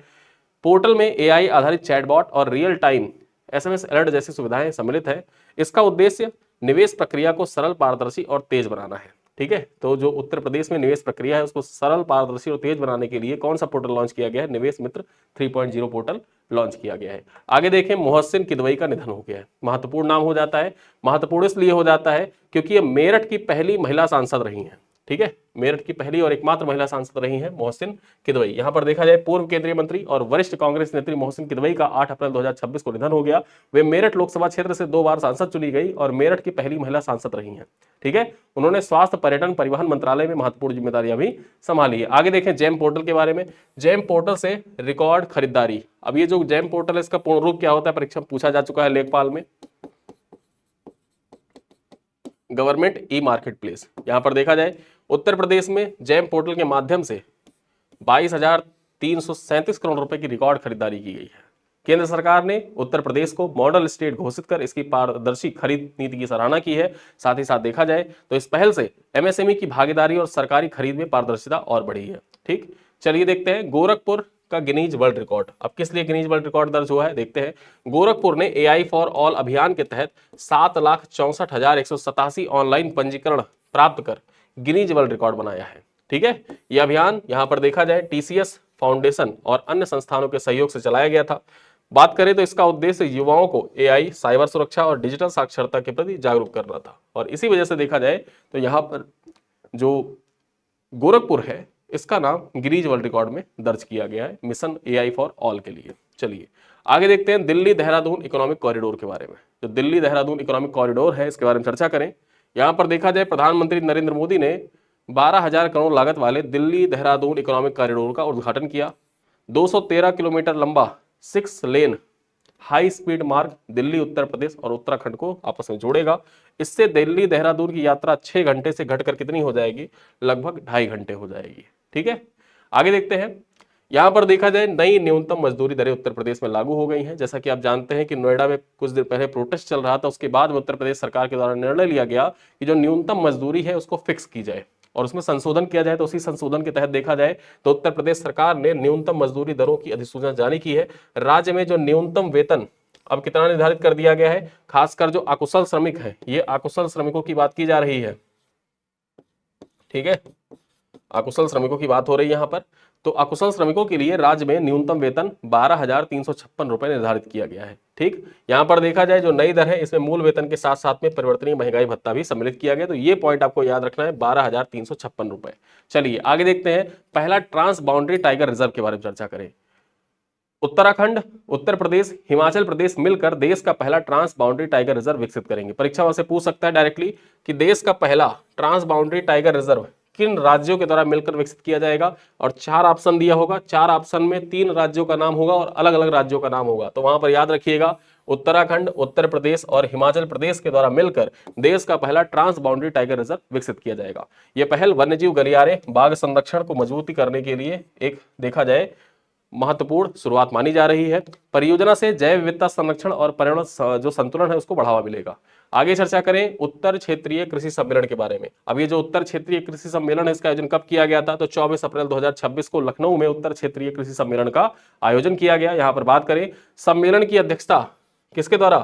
पोर्टल में एआई आधारित चैटबॉट और रियल टाइम एसएमएस अलर्ट जैसी सुविधाएं सम्मिलित है। इसका उद्देश्य निवेश प्रक्रिया को सरल, पारदर्शी और तेज बनाना है, ठीक है। तो जो उत्तर प्रदेश में निवेश प्रक्रिया है उसको सरल, पारदर्शी और तेज बनाने के लिए कौन सा पोर्टल लॉन्च किया गया है, निवेश मित्र 3.0 पोर्टल लॉन्च किया गया है। आगे देखें, मोहसिन किदवई का निधन हो गया है। महत्वपूर्ण नाम हो जाता है, महत्वपूर्ण इसलिए हो जाता है क्योंकि ये मेरठ की पहली महिला सांसद रही हैं, ठीक है। मेरठ की पहली और एकमात्र महिला सांसद रही हैं मोहसिन किदवई। यहां पर देखा जाए पूर्व केंद्रीय मंत्री और वरिष्ठ कांग्रेस नेत्री मोहसिन किदवई का 8 अप्रैल 2026 को निधन हो गया। वे मेरठ लोकसभा क्षेत्र से 2 बार सांसद चुनी गई और मेरठ की पहली महिला सांसद रही हैं, ठीक है। उन्होंने स्वास्थ्य, पर्यटन, परिवहन मंत्रालय में महत्वपूर्ण जिम्मेदारियां भी संभाली है। आगे देखें जेम पोर्टल के बारे में। जेम पोर्टल से रिकॉर्ड खरीदारी। अब ये जो जेम पोर्टल है इसका पूर्ण रूप क्या होता है, परीक्षा में पूछा जा चुका है लेखपाल में, गवर्नमेंट ई मार्केट प्लेस। यहां पर देखा जाए उत्तर प्रदेश में जेम पोर्टल के माध्यम से 22,337 करोड़ रुपए की रिकॉर्ड खरीदारी की गई है। केंद्र सरकार ने उत्तर प्रदेश को मॉडल स्टेट घोषित कर इसकी पारदर्शी खरीद नीति की सराहना की है। साथ ही साथ देखा जाए तो इस पहल से एमएसएमई की भागीदारी और सरकारी खरीद में पारदर्शिता और बढ़ी है, ठीक। चलिए देखते हैं गोरखपुर का गिनीज वर्ल्ड रिकॉर्ड। अब किस लिए गिनीज वर्ल्ड रिकॉर्ड दर्ज हुआ है, देखते हैं। गोरखपुर ने एआई फॉर ऑल अभियान के तहत 7,64,187 ऑनलाइन पंजीकरण प्राप्त कर गिनीज वर्ल्ड रिकॉर्ड बनाया है, ठीक है। यह अभियान यहां पर देखा जाए टीसीएस फाउंडेशन और अन्य संस्थानों के सहयोग से चलाया गया था। बात करें तो इसका उद्देश्य युवाओं को एआई, साइबर सुरक्षा और डिजिटल साक्षरता के प्रति जागरूक करना था। और इसी वजह से देखा जाए तो यहाँ पर जो गोरखपुर है इसका नाम गिनीज वर्ल्ड रिकॉर्ड में दर्ज किया गया है मिशन एआई फॉर ऑल के लिए। चलिए आगे देखते हैं दिल्ली देहरादून इकोनॉमिक कॉरिडोर के बारे में। जो दिल्ली देहरादून इकोनॉमिक कॉरिडोर है इसके बारे में चर्चा करें। यहां पर देखा जाए प्रधानमंत्री नरेंद्र मोदी ने 12,000 करोड़ लागत वाले दिल्ली देहरादून इकोनॉमिक कॉरिडोर का उद्घाटन किया। 213 किलोमीटर लंबा 6 लेन हाई स्पीड मार्ग दिल्ली, उत्तर प्रदेश और उत्तराखंड को आपस में जोड़ेगा। इससे दिल्ली देहरादून की यात्रा 6 घंटे से घटकर कितनी हो जाएगी, लगभग 2.5 घंटे हो जाएगी। ठीक है, आगे देखते हैं। यहां पर देखा जाए नई न्यूनतम मजदूरी दरें उत्तर प्रदेश में लागू हो गई हैं। जैसा कि आप जानते हैं कि नोएडा में कुछ देर पहले प्रोटेस्ट चल रहा था, उसके बाद में उत्तर प्रदेश सरकार के द्वारा निर्णय लिया गया कि जो न्यूनतम मजदूरी है उसको फिक्स की जाए और उसमें संशोधन किया जाए। तो उसी संशोधन के तहत देखा जाए तो उत्तर प्रदेश सरकार ने न्यूनतम मजदूरी दरों की अधिसूचना जारी की है। राज्य में जो न्यूनतम वेतन अब कितना निर्धारित कर दिया गया है, खासकर जो अकुशल श्रमिक है, ये अकुशल श्रमिकों की बात की जा रही है। ठीक है, अकुशल श्रमिकों की बात हो रही है यहां पर। तो अकुशल श्रमिकों के लिए राज्य में न्यूनतम वेतन 12,356 रुपए निर्धारित किया गया है। ठीक, यहां पर देखा जाए जो नई दर है इसमें मूल वेतन के साथ साथ में परिवर्तनीय महंगाई भत्ता भी सम्मिलित किया गया। तो ये पॉइंट आपको याद रखना है, 12,356 रुपए। चलिए आगे देखते हैं, पहला ट्रांस बाउंड्री टाइगर रिजर्व के बारे में चर्चा करें। उत्तराखंड, उत्तर प्रदेश, हिमाचल प्रदेश मिलकर देश का पहला ट्रांस बाउंड्री टाइगर रिजर्व विकसित करेंगे। परीक्षा में से पूछ सकता है डायरेक्टली कि देश का पहला ट्रांस बाउंड्री टाइगर रिजर्व किन राज्यों के द्वारा मिलकर विकसित किया जाएगा, और 4 ऑप्शन दिया होगा। 4 ऑप्शन में 3 राज्यों का नाम होगा और अलग अलग राज्यों का नाम होगा। तो वहां पर याद रखिएगा उत्तराखंड, उत्तर प्रदेश और हिमाचल प्रदेश के द्वारा मिलकर देश का पहला ट्रांस बाउंड्री टाइगर रिजर्व विकसित किया जाएगा। यह पहल वन्यजीव गलियारे, बाघ संरक्षण को मजबूती करने के लिए एक देखा जाए महत्वपूर्ण शुरुआत मानी जा रही है। परियोजना से जैव विविधता संरक्षण और पर्यावरण जो संतुलन है उसको बढ़ावा मिलेगा। आगे चर्चा करें उत्तर क्षेत्रीय कृषि सम्मेलन के बारे में। अब ये जो उत्तर क्षेत्रीय कृषि सम्मेलन है इसका आयोजन कब किया गया था, तो 24 अप्रैल 2026 को लखनऊ में उत्तर क्षेत्रीय कृषि सम्मेलन का आयोजन किया गया। यहाँ पर बात करें सम्मेलन की अध्यक्षता किसके द्वारा,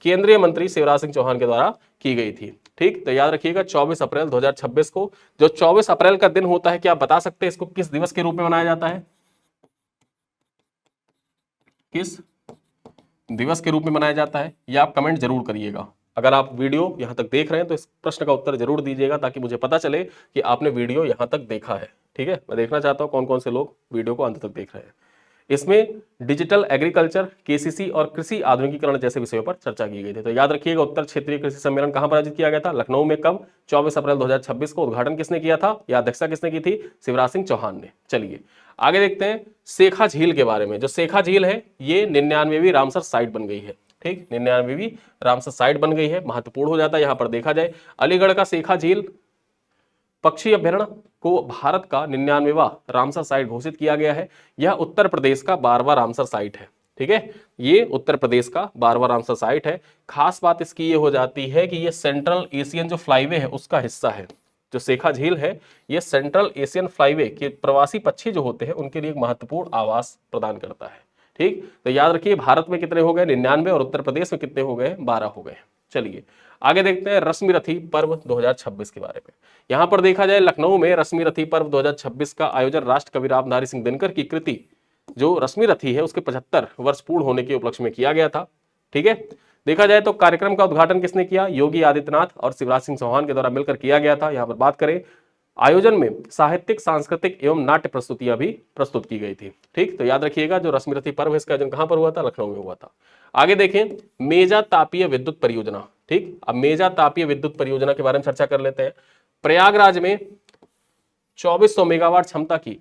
केंद्रीय मंत्री शिवराज सिंह चौहान के द्वारा की गई थी। ठीक, तो याद रखिएगा 24 अप्रैल 2026 को। जो 24 अप्रैल का दिन होता है, क्या आप बता सकते हैं इसको किस दिवस के रूप में मनाया जाता है, किस दिवस के रूप में मनाया जाता है, या आप कमेंट जरूर करिएगा। अगर आप वीडियो यहां तक देख रहे हैं तो इस प्रश्न का उत्तर जरूर दीजिएगा ताकि मुझे पता चले कि आपने वीडियो यहां तक देखा है। ठीक है, मैं देखना चाहता हूं कौन कौन से लोग वीडियो को अंत तक देख रहे हैं। इसमें डिजिटल एग्रीकल्चर, केसीसी और कृषि आधुनिकीकरण जैसे विषयों पर चर्चा की गई थी। तो याद रखिएगा उत्तर क्षेत्रीय कृषि सम्मेलन कहां पर आयोजित किया गया था, लखनऊ में। कब, 24 अप्रैल 2026 को। उद्घाटन किसने किया था या अध्यक्षता किसने की थी, शिवराज सिंह चौहान ने। चलिए आगे देखते हैं शेखा झील के बारे में। जो शेखा झील है ये 99वीं रामसर साइट बन गई है। ठीक, 99वीं रामसर साइट बन गई है, महत्वपूर्ण हो जाता है। यहां पर देखा जाए अलीगढ़ का शेखा झील पक्षी अभ्यारण्य को भारत का 99वां रामसर साइट घोषित किया गया है। यह उत्तर प्रदेश का 12वां रामसर साइट है। ठीक है, ये उत्तर प्रदेश का 12वां रामसर साइट है। खास बात इसकी ये हो जाती है कि ये सेंट्रल एशियन जो फ्लाईवे है उसका हिस्सा है। जो शेखा झील है ये सेंट्रल एशियन फ्लाईवे के प्रवासी पक्षी जो होते हैं उनके लिए एक महत्वपूर्ण आवास प्रदान करता है। ठीक, तो याद रखिए भारत में कितने हो गए, 99, और उत्तर प्रदेश में कितने हो गए, 12 हो गए। चलिए आगे देखते हैं रश्मि रथी पर्व 2026 के बारे में। यहां पर देखा जाए लखनऊ में रश्मि रथी पर्व 2026 का आयोजन राष्ट्र कवि राम धारी सिंह दिनकर की कृति जो रश्मि रथी है उसके 75 वर्ष पूर्ण होने के उपलक्ष्य में किया गया था। ठीक है, देखा जाए तो कार्यक्रम का उद्घाटन किसने किया, योगी आदित्यनाथ और शिवराज सिंह चौहान के द्वारा मिलकर किया गया था। यहां पर बात करें आयोजन में साहित्यिक, सांस्कृतिक एवं नाट्य प्रस्तुतियां भी प्रस्तुत की गई थी। ठीक, तो याद रखिएगा जो रश्मि रथी पर्व है इसका आयोजन कहां पर हुआ था, लखनऊ में हुआ था। आगे देखें मेजा तापीय विद्युत परियोजना। ठीक, अब मेजा तापीय विद्युत परियोजना के बारे में चर्चा कर लेते हैं। प्रयागराज में 2400 मेगावाट क्षमता की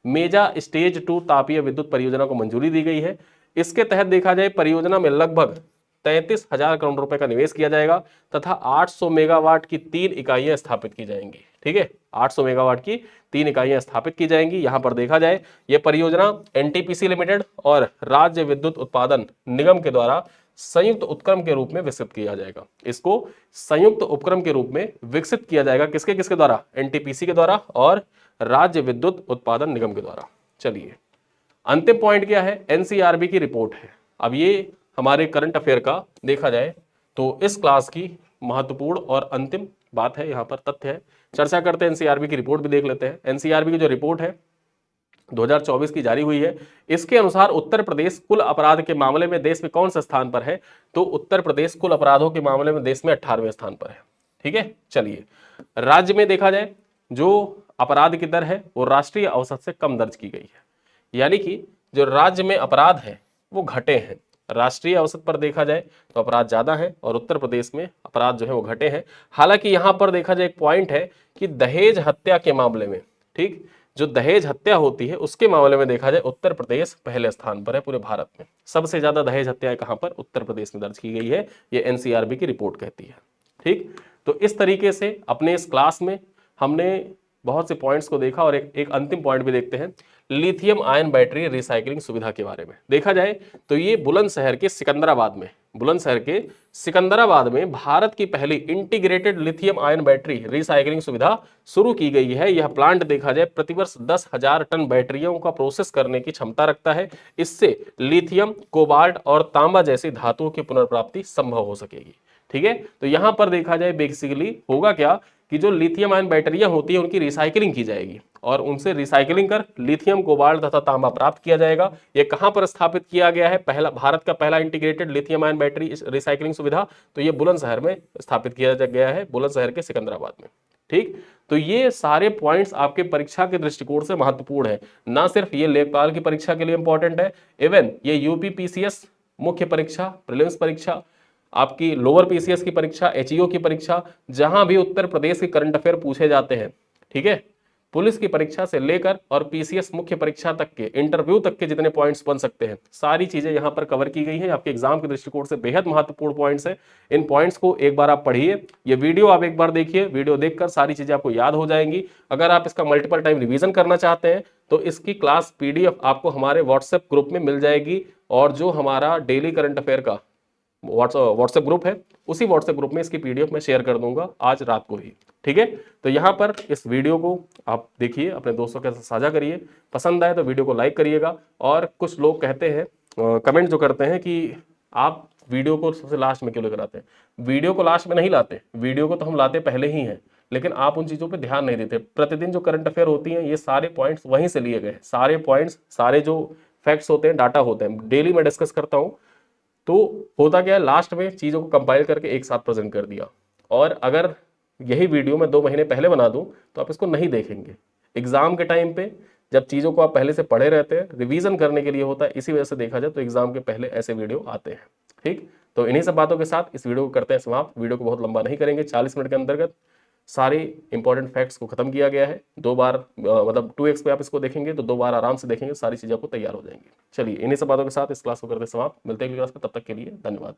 मेजा स्टेज 2 तापीय विद्युत परियोजना को मंजूरी दी गई है। इसके तहत देखा जाए परियोजना में लगभग 33,000 करोड़ रुपए का निवेश किया जाएगा तथा 800 मेगावाट की 3 इकाइयां स्थापित की जाएंगी। ठीक है, 800 मेगावाट की 3 इकाइयां स्थापित की जाएंगी। यहां पर देखा जाए यह परियोजना एनटीपीसी लिमिटेड और राज्य विद्युत उत्पादन निगम के द्वारा संयुक्त उपक्रम के रूप में विकसित किया जाएगा। इसको संयुक्त उपक्रम के रूप में विकसित किया जाएगा किसके किसके द्वारा, एनटीपीसी के द्वारा और राज्य विद्युत उत्पादन निगम के द्वारा। चलिए अंतिम पॉइंट क्या है, एनसीआरबी की रिपोर्ट है। अब ये हमारे करंट अफेयर का देखा जाए तो इस क्लास की महत्वपूर्ण और अंतिम बात है, यहां पर तथ्य है। चर्चा करते हैं एनसीआरबी की रिपोर्ट भी देख लेते हैं। एनसीआरबी की जो रिपोर्ट है 2024 की जारी हुई है। इसके अनुसार उत्तर प्रदेश कुल अपराध के मामले में देश में कौन से स्थान पर है? तो उत्तर प्रदेश कुल अपराधों के मामले में देश में 18वें स्थान पर है। ठीक है, चलिए राज्य में देखा जाए जो अपराध की दर है वो राष्ट्रीय औसत से कम दर्ज की गई है, यानी कि जो राज्य में अपराध है वो घटे हैं। राष्ट्रीय औसत पर देखा जाए तो अपराध ज्यादा है और उत्तर प्रदेश में अपराध जो है वो घटे हैं। हालांकि यहां पर देखा जाए एक पॉइंट है कि दहेज हत्या के मामले में, ठीक, जो दहेज हत्या होती है उसके मामले में देखा जाए उत्तर प्रदेश पहले स्थान पर है पूरे भारत में। सबसे ज्यादा दहेज हत्याएं कहां पर? उत्तर प्रदेश में दर्ज की गई है, ये एनसीआरबी की रिपोर्ट कहती है। ठीक, तो इस तरीके से अपने इस क्लास में हमने बहुत से पॉइंट्स को देखा और एक अंतिम पॉइंट भी देखते हैं, लिथियम आयन बैटरी रिसाइकलिंग सुविधा के बारे में। देखा जाए तो ये बुलंदशहर के सिकंदराबाद में भारत की पहली integrated lithium ion battery recycling सुविधा शुरू की गई है। यह प्लांट देखा जाए प्रतिवर्ष 10,000 टन बैटरियों का प्रोसेस करने की क्षमता रखता है। इससे लिथियम, कोबाल्ट और तांबा जैसी धातुओं की पुनर्प्राप्ति संभव हो सकेगी। ठीक है, तो यहां पर देखा जाए बेसिकली होगा क्या कि जो लिथियम आयन बैटरियां होती है उनकी रिसाइकलिंग की जाएगी और उनसे रिसाइकलिंग कर लिथियम, कोबाल्ट तथा तांबा प्राप्त किया जाएगा। ये कहां पर स्थापित किया गया है? पहला, भारत का पहला integrated lithium ion battery recycling सुविधा तो ये बुलंदशहर में स्थापित किया गया है, बुलंदशहर के सिकंदराबाद में। ठीक, तो ये सारे पॉइंट्स आपके परीक्षा के दृष्टिकोण से महत्वपूर्ण है। ना सिर्फ ये लेखपाल की परीक्षा के लिए इंपॉर्टेंट है, इवन ये यूपी पीसीएस मुख्य परीक्षा, प्रीलिम्स परीक्षा, आपकी लोअर पीसीएस की परीक्षा, एचईओ की परीक्षा, जहां भी उत्तर प्रदेश के करंट अफेयर पूछे जाते हैं, ठीक है, पुलिस की परीक्षा से लेकर और पीसीएस मुख्य परीक्षा तक के इंटरव्यू तक के जितने पॉइंट्स बन सकते हैं सारी चीजें यहां पर कवर की गई हैं। आपके एग्जाम के दृष्टिकोण से बेहद महत्वपूर्ण पॉइंट्स है। इन पॉइंट्स को एक बार आप पढ़िए, ये वीडियो आप एक बार देखिए, वीडियो देखकर सारी चीजें आपको याद हो जाएंगी। अगर आप इसका मल्टीपल टाइम रिवीजन करना चाहते हैं तो इसकी क्लास पीडीएफ आपको हमारे व्हाट्सएप ग्रुप में मिल जाएगी और जो हमारा डेली करंट अफेयर का व्हाट्सएप ग्रुप है उसी व्हाट्सएप ग्रुप में इसकी पीडीएफ मैं शेयर कर दूंगा आज रात को ही। ठीक है, तो यहां पर इस वीडियो को आप देखिए, अपने दोस्तों के साथ साझा करिए, पसंद आए तो वीडियो को लाइक करिएगा। और कुछ लोग कहते हैं, कमेंट जो करते हैं कि आप वीडियो को सबसे लास्ट में क्यों लेकर आते हैं? वीडियो को लास्ट में नहीं लाते, वीडियो को तो हम लाते पहले ही हैं, लेकिन आप उन चीजों पर ध्यान नहीं देते। प्रतिदिन जो करंट अफेयर होती हैं ये सारे पॉइंट्स वहीं से लिए गए, सारे पॉइंट्स, सारे जो फैक्ट्स होते हैं, डाटा होते हैं, डेली मैं डिस्कस करता हूँ। तो होता क्या है, लास्ट में चीज़ों को कंपाइल करके एक साथ प्रेजेंट कर दिया। और अगर यही वीडियो मैं 2 महीने पहले बना दूं तो आप इसको नहीं देखेंगे। एग्जाम के टाइम पे जब चीज़ों को आप पहले से पढ़े रहते हैं, रिवीजन करने के लिए होता है, इसी वजह से देखा जाए तो एग्जाम के पहले ऐसे वीडियो आते हैं। ठीक, तो इन्हीं सब बातों के साथ इस वीडियो को करते हैं समाप्त। वीडियो को बहुत लंबा नहीं करेंगे, 40 मिनट के अंतर्गत सारे इंपॉर्टेंट फैक्ट्स को खत्म किया गया है। 2 बार मतलब 2x पे आप इसको देखेंगे तो 2 बार आराम से देखेंगे, सारी चीज़ें आपको तैयार हो जाएंगी। चलिए इन्हीं सब बातों के साथ इस क्लास को करते समाप्त, मिलते हैं अगली क्लास में, तब तक के लिए धन्यवाद।